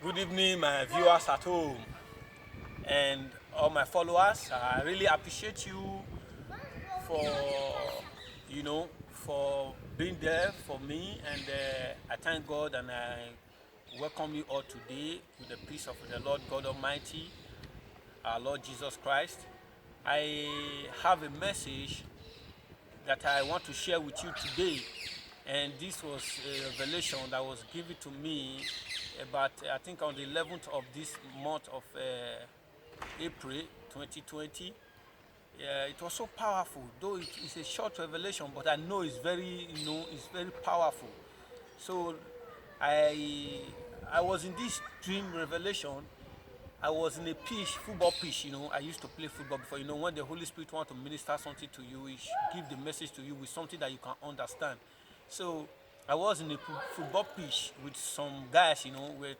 Good evening, my viewers at home and all my followers. I really appreciate you for for being there for me, and I thank God and I welcome you all today with the peace of the Lord God Almighty, our Lord Jesus Christ. I have a message that I want to share with you today, and this was a revelation that was given to me about I think on the 11th of this month of April 2020. Yeah, it was so powerful, though it's a short revelation, but I know it's it's very powerful. So I I was in this dream revelation. I was in a pitch, football pitch. I used to play football before. When the Holy Spirit wants to minister something to you, give the message to you with something that you can understand. So I was in a football pitch with some guys. We're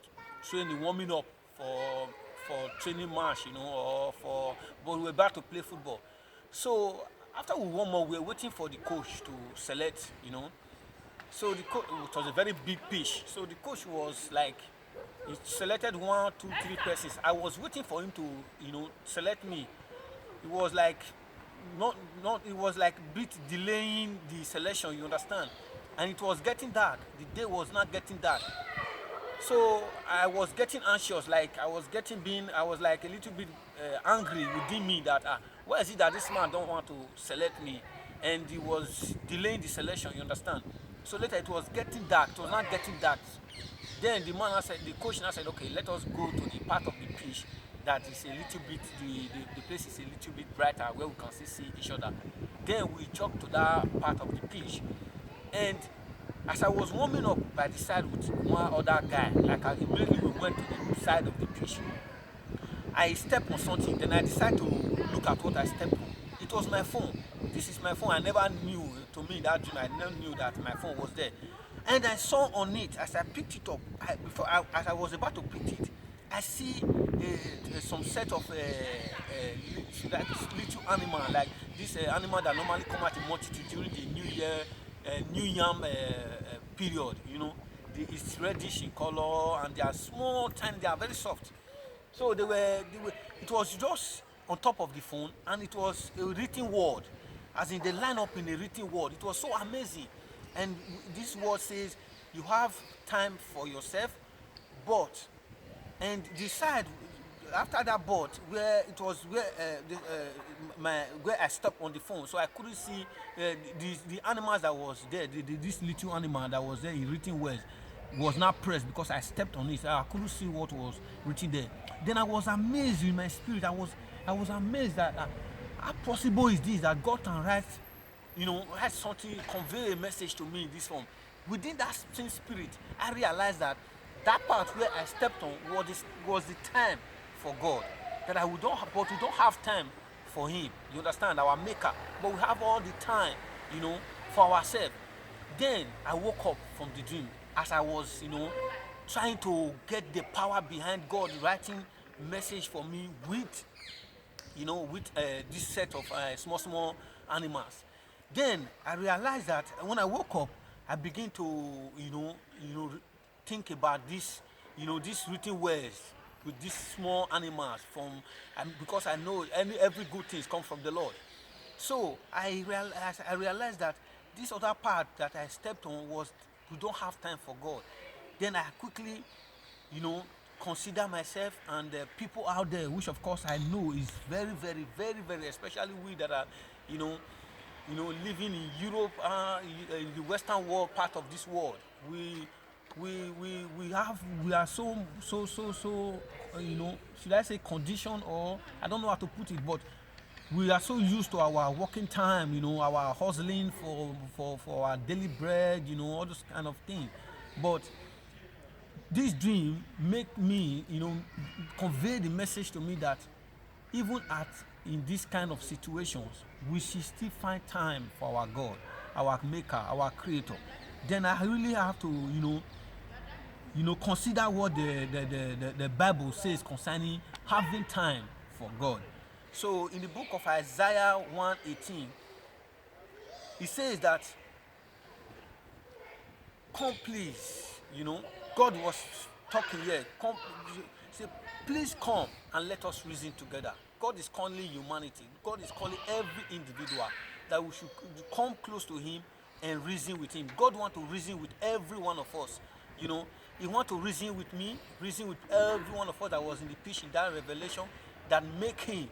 training, warming up for training match. Or for but we were about to play football. So after we warm up, we were waiting for the coach to select. So the coach, it was a very big pitch. So the coach was like, he selected one, two, three persons. I was waiting for him to, select me. It was like, not. It was like bit delaying the selection. You understand? And it was getting dark. The day was not getting dark. So I was getting anxious. Like I was like a little bit angry within me that why is it that this man don't want to select me, and he was delaying the selection. You understand? So later it was getting dark. It was not getting dark. Then the coach now said, okay, let us go to the part of the pitch that is a little bit, the place is a little bit brighter where we can still see each other. Then we jogged to that part of the pitch. And as I was warming up by the side with one other guy, like immediately we went to the side of the pitch. I stepped on something, then I decided to look at what I stepped on. It was my phone. This is my phone. I never knew, to me, that dream, I never knew that my phone was there. And I saw on it, as I picked it up, as I was about to pick it, I see some set of like little animal, like this animal that normally come out in multitude during the New Year, New Yam period. It's reddish in color and they are small, tiny, they are very soft. So it was just on top of the phone, and it was a written word, as in they line up in a written word. It was so amazing. And this word says, you have time for yourself, but, and the side after that board where it was where where I stopped on the phone, so I couldn't see the animals that was there. This little animal that was there in written words was not pressed because I stepped on it. I couldn't see what was written there. Then I was amazed in my spirit. I was amazed that how possible is this that God can write, write something, convey a message to me in this form. Within that same spirit, I realized that that part where I stepped on was the time for God. That but we don't have time for Him. You understand? Our Maker. But we have all the time, for ourselves. Then I woke up from the dream as I was, trying to get the power behind God writing message for me with this set of small animals. Then I realized that when I woke up, I began to think about this, these written words with these small animals because I know every good thing comes from the Lord. So I realized that this other part that I stepped on was, we don't have time for God. Then I quickly, you know, consider myself and the people out there, which of course I know is very, very, very, very, especially we that are, you know, living in Europe, in the Western world, part of this world. We are so, should I say condition, or I don't know how to put it, but we are so used to our working time, our hustling for our daily bread, all those kind of things. But this dream make me, convey the message to me that even at in this kind of situations, we should still find time for our God, our Maker, our Creator. Then I really have to, consider what the Bible says concerning having time for God. So in the book of Isaiah 1:18, it says that, come please, God was talking here. Come, say, please come and let us reason together. God is calling humanity. God is calling every individual that we should come close to Him and reason with Him. God wants to reason with every one of us. You know, He wants to reason with me, reason with every one of us that was in the pitch in that revelation, that make Him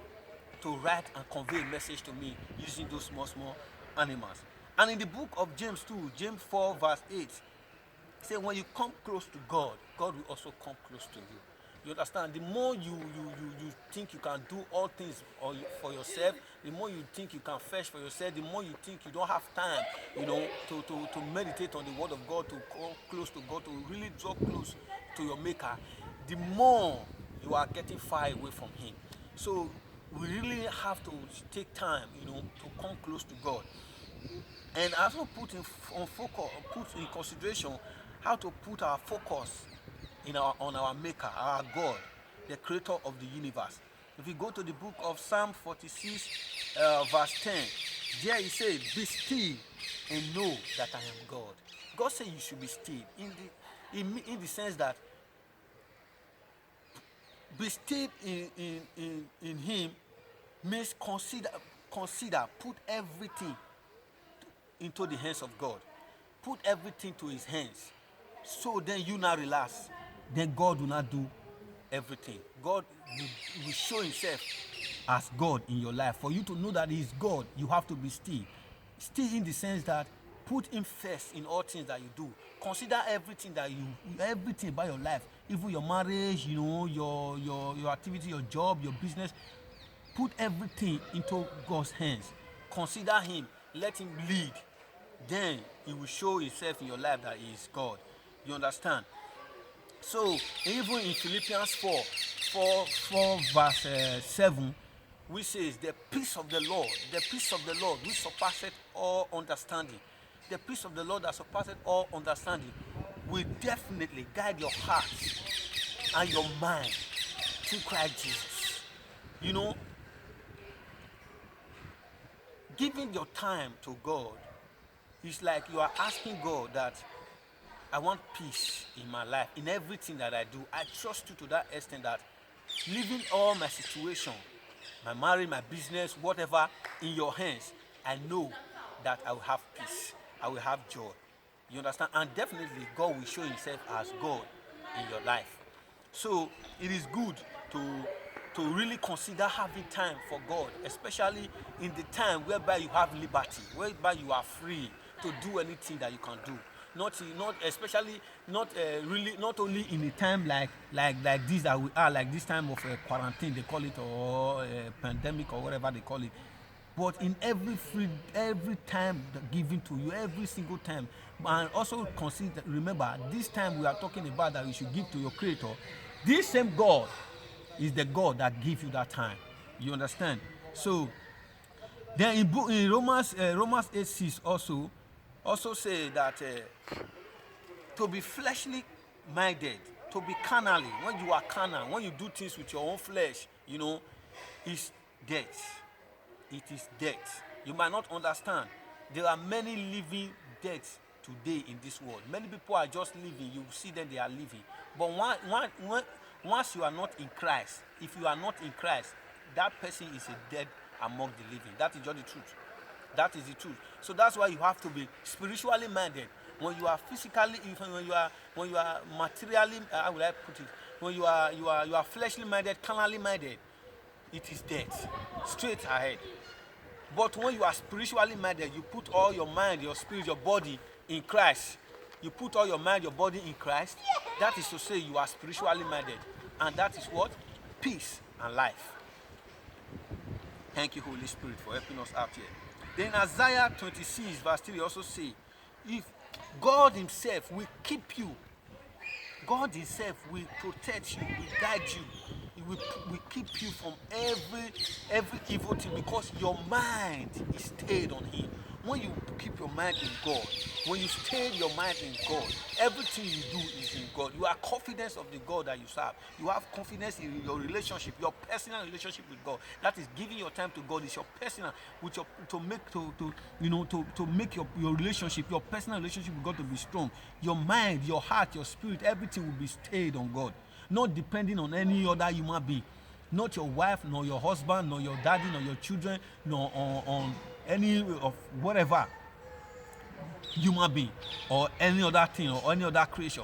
to write and convey a message to me using those small animals. And in the book of James 2, James 4 verse 8, say when you come close to God, God will also come close to you. You understand? The more you think you can do all things for yourself, the more you think you can fetch for yourself, the more you think you don't have time, to meditate on the word of God, to come close to God, to really draw close to your maker, the more you are getting far away from Him. So we really have to take time, to come close to God. And also put in consideration how to put our focus on our maker, our God, the creator of the universe. If you go to the book of Psalm 46 verse 10, there he says, be still and know that I am God. God said you should be still in the sense that be still in Him means consider, put everything into the hands of God. Put everything to His hands. So then you now relax. Then God will not do everything. God will show Himself as God in your life. For you to know that He is God, you have to be still. Still in the sense that put Him first in all things that you do. Consider everything about your life, even your marriage, your activity, your job, your business. Put everything into God's hands. Consider Him. Let Him lead. Then He will show Himself in your life that He is God. You understand? So even in Philippians 4 verse 7, which says the peace of the Lord, which surpasseth all understanding, the peace of the Lord that surpasseth all understanding will definitely guide your heart and your mind through Christ Jesus. Giving your time to God is like you are asking God that I want peace in my life, in everything that I do. I trust you to that extent that leaving all my situation, my marriage, my business, whatever, in your hands, I know that I will have peace. I will have joy. You understand? And definitely God will show Himself as God in your life. So it is good to really consider having time for God, especially in the time whereby you have liberty, whereby you are free to do anything that you can do. Not only in a time like this that we are, like this time of quarantine they call it, or pandemic or whatever they call it, but in every time given to you, every single time. And also remember, this time we are talking about that you should give to your Creator. This same God is the God that gives you that time. You understand? So then in Romans 8:6 also say that to be fleshly minded, to be carnally, when you are carnal, when you do things with your own flesh, is death. It is death. You might not understand. There are many living deaths today in this world. Many people are just living. You see them, they are living. But once you are not in Christ, if you are not in Christ, that person is a dead among the living. That is just the truth. That is the truth. So that's why you have to be spiritually minded. When you are physically, when you are materially, how will I put it? When you are fleshly minded, carnally minded, it is death, straight ahead. But when you are spiritually minded, you put all your mind, your spirit, your body in Christ. You put all your mind, your body in Christ. That is to say you are spiritually minded. And that is what? Peace and life. Thank you, Holy Spirit, for helping us out here. Then Isaiah 26 verse 3 also say, if God Himself will keep you, God Himself will protect you, will guide you. He will keep you from every evil thing, because your mind is stayed on Him. when you keep your mind in God, when you stay your mind in God, everything you do is in God. You are confident of the God that you serve. You have confidence in your relationship, your personal relationship with God. That is giving your time to God. Is your personal with your to make your relationship, your personal relationship with God to be strong. Your mind, your heart, your spirit, everything will be stayed on God, not depending on any other human being. Not your wife, nor your husband, nor your daddy, nor your children, nor on any of whatever human being or any other thing or any other creature,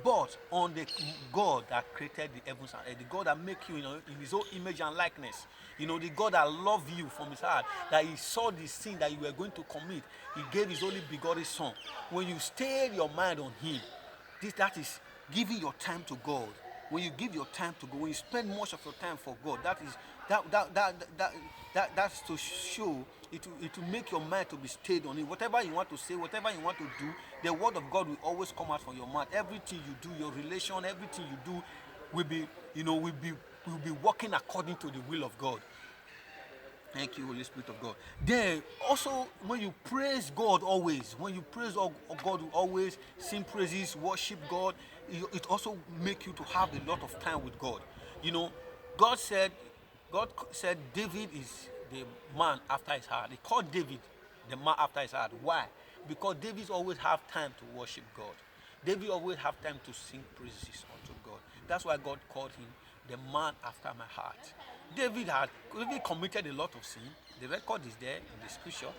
but on the God that created the heavens and earth, the God that make you, in his own image and likeness. The God that loved you from his heart, that he saw the sin that you were going to commit. He gave his only begotten son. When you stay your mind on him, that is giving your time to God. When you give your time to God, when you spend much of your time for God, that's to show it will make your mind to be stayed on it. Whatever you want to say, whatever you want to do, the word of God will always come out from your mouth. Everything you do, your relation, everything you do will be working according to the will of God. Thank you, Holy Spirit of God. Then also, when you praise God always, when you praise God always, sing praises, worship God, it also make you to have a lot of time with God. God said David is the man after his heart. He called David the man after his heart. Why? Because David always have time to worship God. David always have time to sing praises unto God. That's why God called him the man after my heart. David committed a lot of sin. The record is there in the scripture.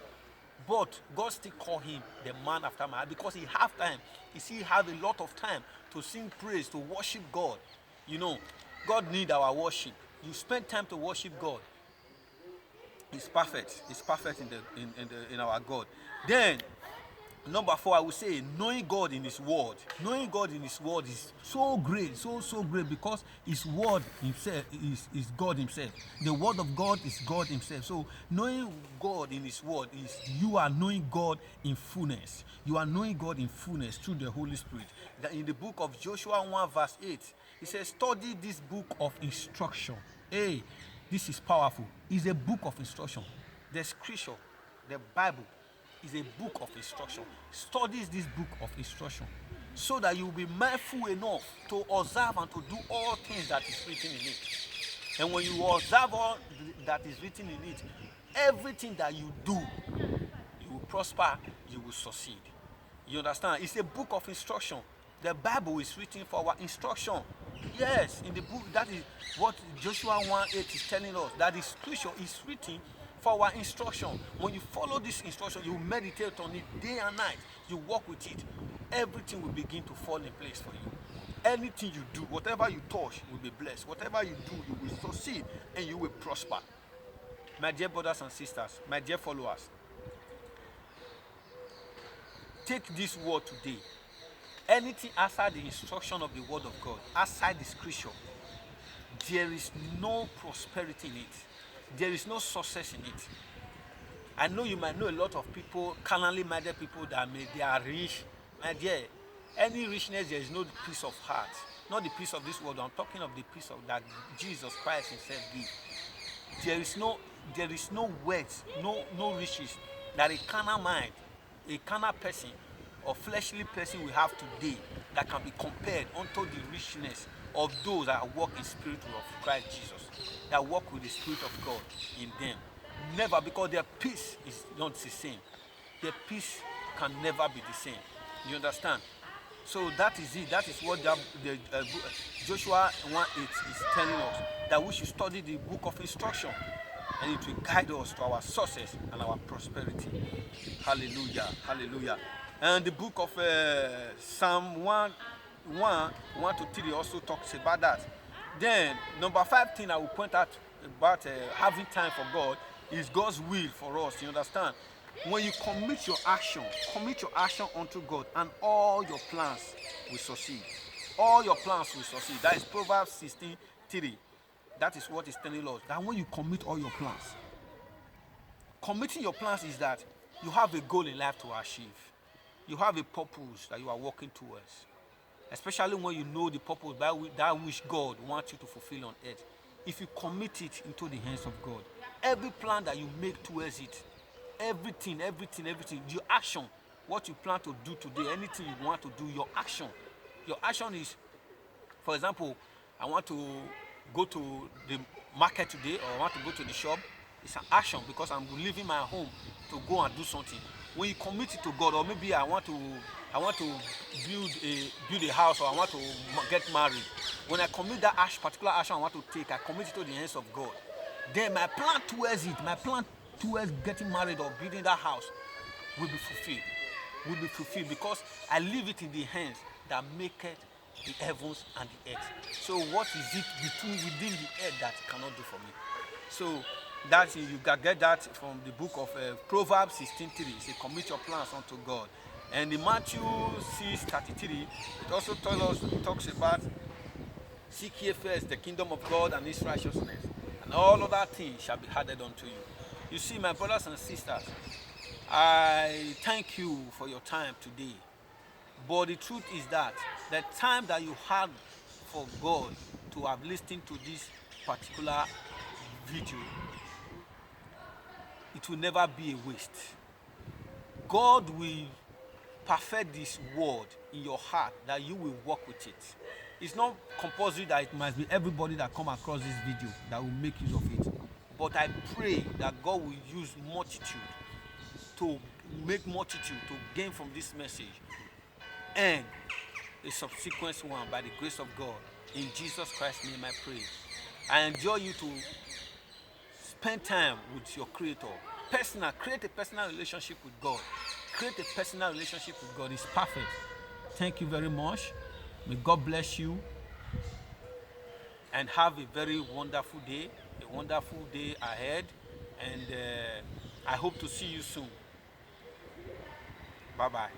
But God still called him the man after my heart because he have time. He still have a lot of time to sing praise, to worship God. God need our worship. You spend time to worship God. It's perfect. It's perfect in our God. Then number 4, I would say knowing God in his word. Knowing God in his word is so great, so great, because his word himself is God himself. The word of God is God himself. So knowing God in his word is you are knowing God in fullness. You are knowing God in fullness through the Holy Spirit. That in the book of Joshua 1 verse 8, he says, study this book of instruction. Hey, this is powerful. It's a book of instruction. The scripture, the Bible, is a book of instruction. Studies this book of instruction so that you will be mindful enough to observe and to do all things that is written in it. And when you observe all that is written in it, everything that you do, you will prosper, you will succeed. You understand? It's a book of instruction. The Bible is written for our instruction. Yes, in the book, that is what Joshua 1:8 is telling us, that the scripture is written for our instruction. When you follow this instruction, you meditate on it day and night, you walk with it, everything will begin to fall in place for you. Anything you do, whatever you touch will be blessed. Whatever you do, you will succeed and you will prosper. My dear brothers and sisters, my dear followers, take this word today. Anything outside the instruction of the word of God, outside the scripture, there is no prosperity in it. There is no success in it. I know you might know a lot of people, carnally minded people, they are rich. My dear, any richness, there is no peace of heart. Not the peace of this world. I'm talking of the peace of that Jesus Christ himself gives. There is no wealth, no riches that a carnal mind, a carnal person, or fleshly person we have today that can be compared unto the richness of those that walk in spirit of Christ Jesus, that walk with the Spirit of God in them. Never, because their peace is not the same. Their peace can never be the same. You understand? So that is it. That is what Joshua 1:8 is telling us, that we should study the book of instruction, and it will guide us to our success and our prosperity. Hallelujah, hallelujah. And the book of Psalm 1 to 3 also talks about that. Then number 5 thing I will point out about having time for God is God's will for us. You understand? When you commit your action unto God, and all your plans will succeed. All your plans will succeed. That is Proverbs 16:3. That is what is telling us, that when you commit all your plans, committing your plans is that you have a goal in life to achieve. You have a purpose that you are working towards. Especially when you know the purpose that which God wants you to fulfill on earth. If you commit it into the hands of God, every plan that you make towards it, everything. Your action, what you plan to do today, anything you want to do, your action. Your action is, for example, I want to go to the market today, or I want to go to the shop. It's an action because I'm leaving my home to go and do something. When you commit it to God, or maybe I want to build a house, or I want to get married. When I commit that particular action I want to take, I commit it to the hands of God. Then my plan towards getting married or building that house will be fulfilled because I leave it in the hands that maketh the heavens and the earth. So what is it within the earth that cannot do for me? So that you can get that from the book of Proverbs 16:3. It says, commit your plans unto God. And in Matthew 6:33, it also talks about seek ye first the kingdom of God and his righteousness, and all other things shall be added unto you. You see, my brothers and sisters, I thank you for your time today. But the truth is that the time that you had for God to have listened to this particular video, it will never be a waste. God will perfect this word in your heart that you will walk with it. It's not compulsory that it must be everybody that come across this video that will make use of it. But I pray that God will use multitude to gain from this message, and the subsequent one by the grace of God. In Jesus Christ's name I pray. I enjoy you to spend time with your Creator. Create a personal relationship with God. Create a personal relationship with God. It's perfect. Thank you very much. May God bless you and have a very wonderful day ahead. And I hope to see you soon. Bye-bye.